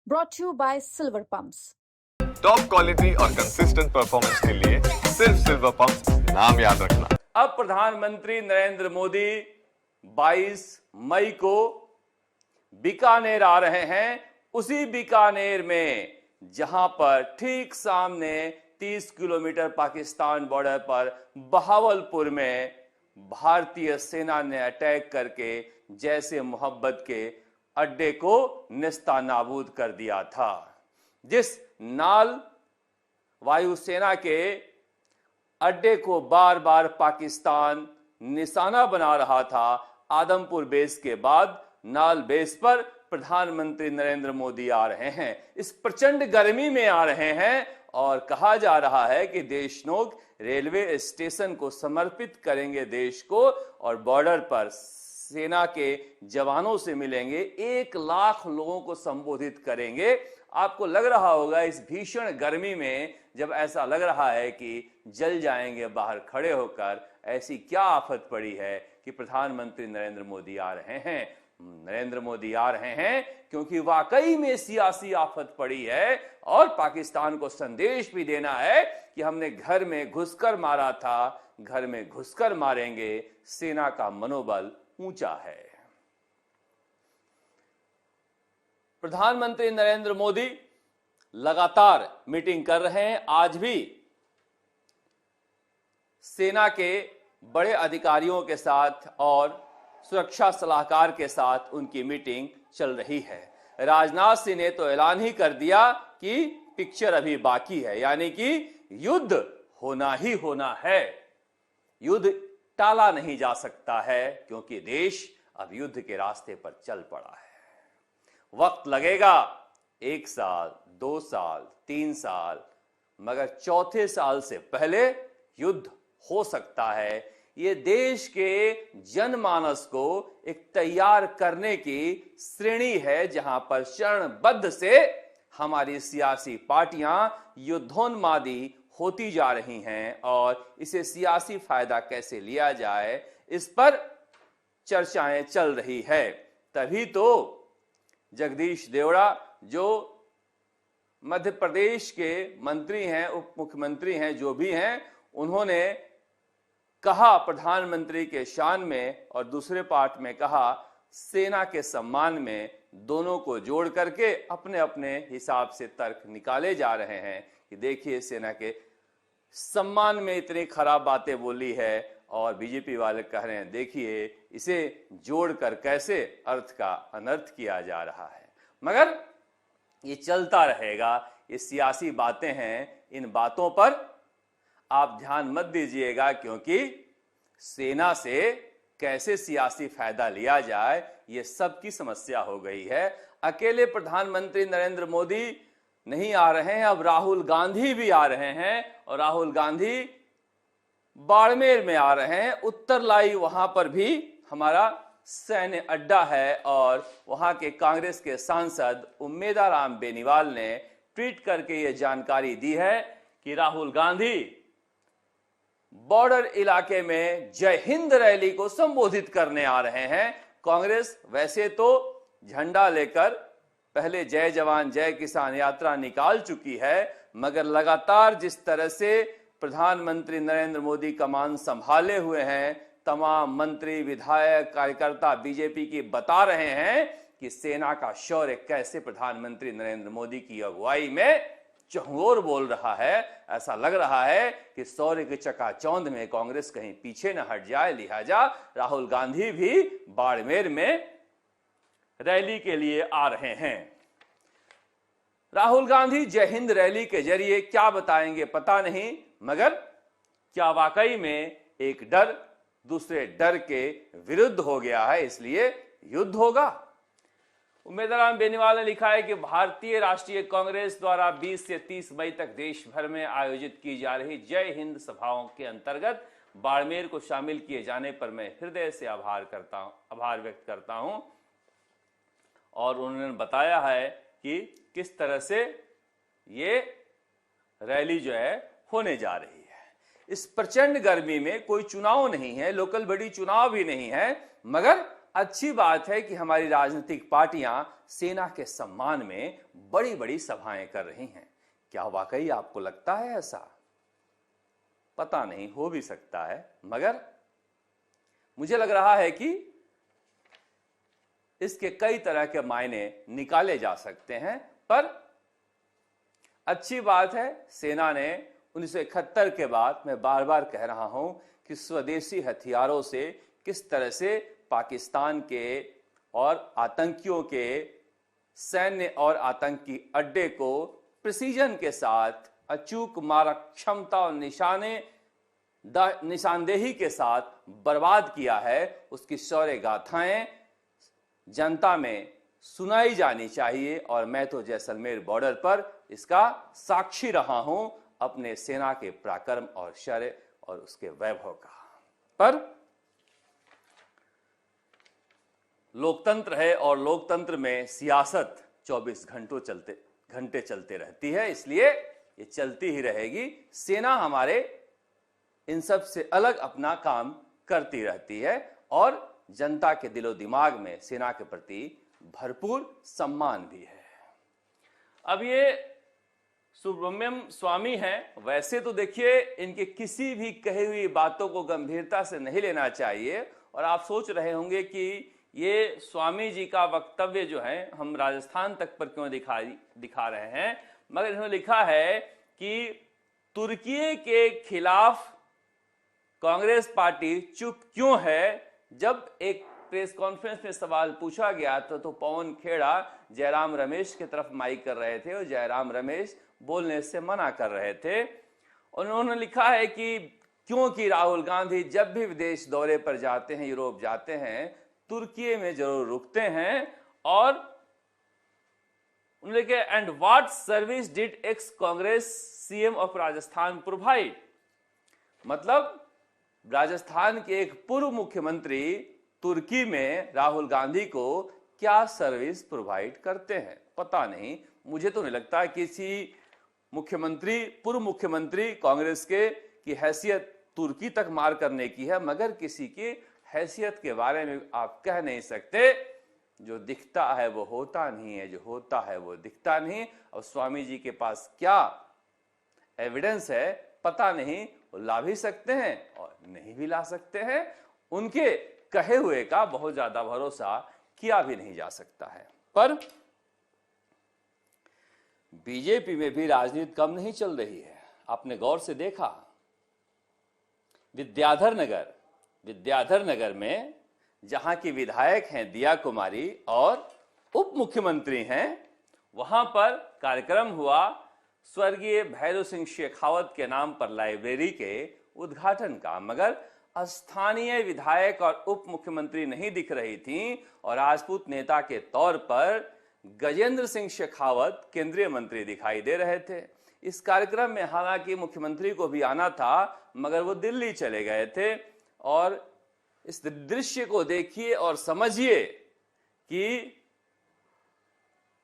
brought to you by Silver Pumps. Top quality और consistent performance के लिए सिर्फ सिल्वर पंप्स नाम याद रखना। अब प्रधानमंत्री नरेंद्र मोदी 22 मई को बीकानेर आ रहे हैं। उसी बीकानेर में जहां पर ठीक सामने 30 किलोमीटर पाकिस्तान बॉर्डर पर बहावलपुर में भारतीय सेना ने अटैक करके जैसे मोहब्बत के अड्डे को नेस्तनाबूद कर दिया था। जिस नाल वायुसेना के अड्डे को बार बार पाकिस्तान निशाना बना रहा था, आदमपुर बेस के बाद नाल बेस पर प्रधानमंत्री नरेंद्र मोदी आ रहे हैं। इस प्रचंड गर्मी में आ रहे हैं और कहा जा रहा है कि देशनोक रेलवे स्टेशन को समर्पित करेंगे देश को और बॉर्डर पर सेना के जवानों से मिलेंगे, 1 लाख लोगों को संबोधित करेंगे। आपको लग रहा होगा इस भीषण गर्मी में जब ऐसा लग रहा है कि जल जाएंगे बाहर खड़े होकर, ऐसी क्या आफत पड़ी है कि प्रधानमंत्री नरेंद्र मोदी आ रहे हैं। नरेंद्र मोदी आ रहे हैं क्योंकि वाकई में सियासी आफत पड़ी है और पाकिस्तान को संदेश भी देना है कि हमने घर में घुसकर मारा था, घर में घुसकर मारेंगे। सेना का मनोबल ऊंचा है। प्रधानमंत्री नरेंद्र मोदी लगातार मीटिंग कर रहे हैं। आज भी सेना के बड़े अधिकारियों के साथ और सुरक्षा सलाहकार के साथ उनकी मीटिंग चल रही है। राजनाथ सिंह ने तो ऐलान ही कर दिया कि पिक्चर अभी बाकी है, यानी कि युद्ध होना ही होना है। युद्ध टाला नहीं जा सकता है क्योंकि देश अब युद्ध के रास्ते पर चल पड़ा है। वक्त लगेगा 1 साल, 2 साल, 3 साल, मगर चौथे साल से पहले युद्ध हो सकता है। ये देश के जनमानस को एक तैयार करने की श्रेणी है जहां पर चरणबद्ध से हमारी सियासी पार्टियां युद्धोन्मादी होती जा रही हैं और इसे सियासी फायदा कैसे लिया जाए इस पर चर्चाएं चल रही है। तभी तो जगदीश देवड़ा जो मध्य प्रदेश के मंत्री हैं, उप मुख्यमंत्री हैं, जो भी हैं, उन्होंने कहा प्रधानमंत्री के शान में और दूसरे पार्ट में कहा सेना के सम्मान में, दोनों को जोड़ करके अपने अपने हिसाब से तर्क निकाले जा रहे हैं कि देखिए सेना के सम्मान में इतनी खराब बातें बोली है और बीजेपी वाले कह रहे हैं देखिए इसे जोड़कर कैसे अर्थ का अनर्थ किया जा रहा है। मगर ये चलता रहेगा, ये सियासी बातें हैं, इन बातों पर आप ध्यान मत दीजिएगा क्योंकि सेना से कैसे सियासी फायदा लिया जाए ये सबकी समस्या हो गई है। अकेले प्रधानमंत्री नरेंद्र मोदी नहीं आ रहे हैं, अब राहुल गांधी भी आ रहे हैं और राहुल गांधी बाड़मेर में आ रहे हैं। उत्तरलाई वहां पर भी हमारा सैन्य अड्डा है और वहां के कांग्रेस के सांसद उम्मेदाराम बेनीवाल ने ट्वीट करके यह जानकारी दी है कि राहुल गांधी बॉर्डर इलाके में जय हिंद रैली को संबोधित करने आ रहे हैं। कांग्रेस वैसे तो झंडा लेकर पहले जय जवान जय किसान यात्रा निकाल चुकी है, मगर लगातार जिस तरह से प्रधानमंत्री नरेंद्र मोदी कमान संभाले हुए हैं, तमाम मंत्री, विधायक, कार्यकर्ता बीजेपी की बता रहे हैं कि सेना का शौर्य कैसे प्रधानमंत्री नरेंद्र मोदी की अगुवाई में चहुओर बोल रहा है। ऐसा लग रहा है कि शौर्य के चकाचौंध में कांग्रेस कहीं पीछे न हट जाए, लिहाजा राहुल गांधी भी बाड़मेर में रैली के लिए आ रहे हैं। राहुल गांधी जय हिंद रैली के जरिए क्या बताएंगे पता नहीं, मगर क्या वाकई में एक डर दूसरे डर के विरुद्ध हो गया है, इसलिए युद्ध होगा। उम्मेदाराम बेनीवाल ने लिखा है कि भारतीय राष्ट्रीय कांग्रेस द्वारा 20 से 30 मई तक देश भर में आयोजित की जा रही जय हिंद सभाओं के अंतर्गत बाड़मेर को शामिल किए जाने पर मैं हृदय से आभार व्यक्त करता हूं। और उन्होंने बताया है कि किस तरह से ये रैली जो है होने जा रही है। इस प्रचंड गर्मी में कोई चुनाव नहीं है, लोकल बॉडी चुनाव भी नहीं है, मगर अच्छी बात है कि हमारी राजनीतिक पार्टियां सेना के सम्मान में बड़ी बड़ी सभाएं कर रही हैं। क्या वाकई आपको लगता है ऐसा? पता नहीं, हो भी सकता है, मगर मुझे लग रहा है कि इसके कई तरह के मायने निकाले जा सकते हैं। पर अच्छी बात है, सेना ने 1971 के बाद, मैं बार बार कह रहा हूं कि स्वदेशी हथियारों से किस तरह से पाकिस्तान के और आतंकियों के सैन्य और आतंकी अड्डे को प्रिसीजन के साथ, अचूक मारक क्षमता और निशानदेही के साथ बर्बाद किया है, उसकी शौर्य गाथाएं जनता में सुनाई जानी चाहिए। और मैं तो जैसलमेर बॉर्डर पर इसका साक्षी रहा हूं, अपने सेना के पराक्रम और शौर्य और उसके वैभव का। पर लोकतंत्र है और लोकतंत्र में सियासत 24 घंटे चलते रहती है, इसलिए ये चलती ही रहेगी। सेना हमारे इन सब से अलग अपना काम करती रहती है और जनता के दिलो दिमाग में सेना के प्रति भरपूर सम्मान भी है। अब ये सुब्रमण्यम स्वामी हैं, वैसे तो देखिए इनके किसी भी कही हुई बातों को गंभीरता से नहीं लेना चाहिए। और आप सोच रहे होंगे कि ये स्वामी जी का वक्तव्य जो है हम राजस्थान तक पर क्यों दिखा रहे हैं, मगर इन्होंने लिखा है कि तुर्की के खिलाफ कांग्रेस पार्टी चुप क्यों है। जब एक प्रेस कॉन्फ्रेंस में सवाल पूछा गया तो पवन खेड़ा जयराम रमेश की तरफ माइक कर रहे थे और जयराम रमेश बोलने से मना कर रहे थे। उन्होंने लिखा है कि क्योंकि राहुल गांधी जब भी विदेश दौरे पर जाते हैं, यूरोप जाते हैं, तुर्की में जरूर रुकते हैं। और उन्होंने कहा, and what service did x Congress CM of Rajasthan provide. मतलब राजस्थान के एक पूर्व मुख्यमंत्री तुर्की में राहुल गांधी को क्या सर्विस प्रोवाइड करते हैं, पता नहीं। मुझे तो नहीं लगता किसी मुख्यमंत्री, पूर्व मुख्यमंत्री कांग्रेस के की हैसियत तुर्की तक मार करने की है, मगर किसी की हैसियत के बारे में आप कह नहीं सकते। जो दिखता है वो होता नहीं है, जो होता है वो दिखता नहीं। और स्वामी जी के पास क्या एविडेंस है पता नहीं, वो ला भी सकते हैं और नहीं भी ला सकते हैं। उनके कहे हुए का बहुत ज्यादा भरोसा किया भी नहीं जा सकता है। पर बीजेपी में भी राजनीति कम नहीं चल रही है। आपने गौर से देखा, विद्याधर नगर में जहां की विधायक हैं दिया कुमारी और उप मुख्यमंत्री हैं, वहां पर कार्यक्रम हुआ स्वर्गीय भैरव सिंह शेखावत के नाम पर लाइब्रेरी के उद्घाटन का, मगर स्थानीय विधायक और उप मुख्यमंत्री नहीं दिख रही थी और राजपूत नेता के तौर पर गजेंद्र सिंह शेखावत केंद्रीय मंत्री दिखाई दे रहे थे। इस कार्यक्रम में हालांकि मुख्यमंत्री को भी आना था, मगर वो दिल्ली चले गए थे। और इस दृश्य को देखिए और समझिए कि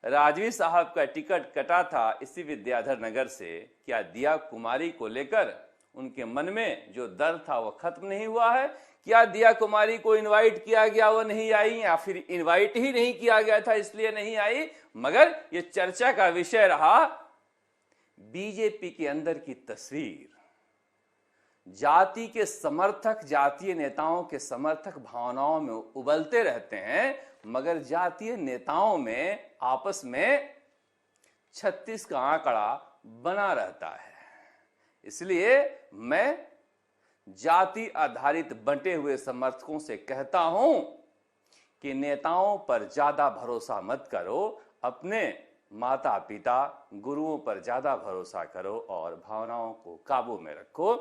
राजवी साहब का टिकट कटा था इसी विद्याधर नगर से। क्या दिया कुमारी को लेकर उनके मन में जो दर्द था वो खत्म नहीं हुआ है? क्या दिया कुमारी को इनवाइट किया गया, वो नहीं आई, या फिर इनवाइट ही नहीं किया गया था इसलिए नहीं आई? मगर ये चर्चा का विषय रहा। बीजेपी के अंदर की तस्वीर, जाति के समर्थक, जातीय नेताओं के समर्थक भावनाओं में उबलते रहते हैं, मगर जातीय नेताओं में आपस में 36 का आंकड़ा बना रहता है। इसलिए मैं जाति आधारित बंटे हुए समर्थकों से कहता हूं कि नेताओं पर ज्यादा भरोसा मत करो, अपने माता पिता गुरुओं पर ज्यादा भरोसा करो और भावनाओं को काबू में रखो।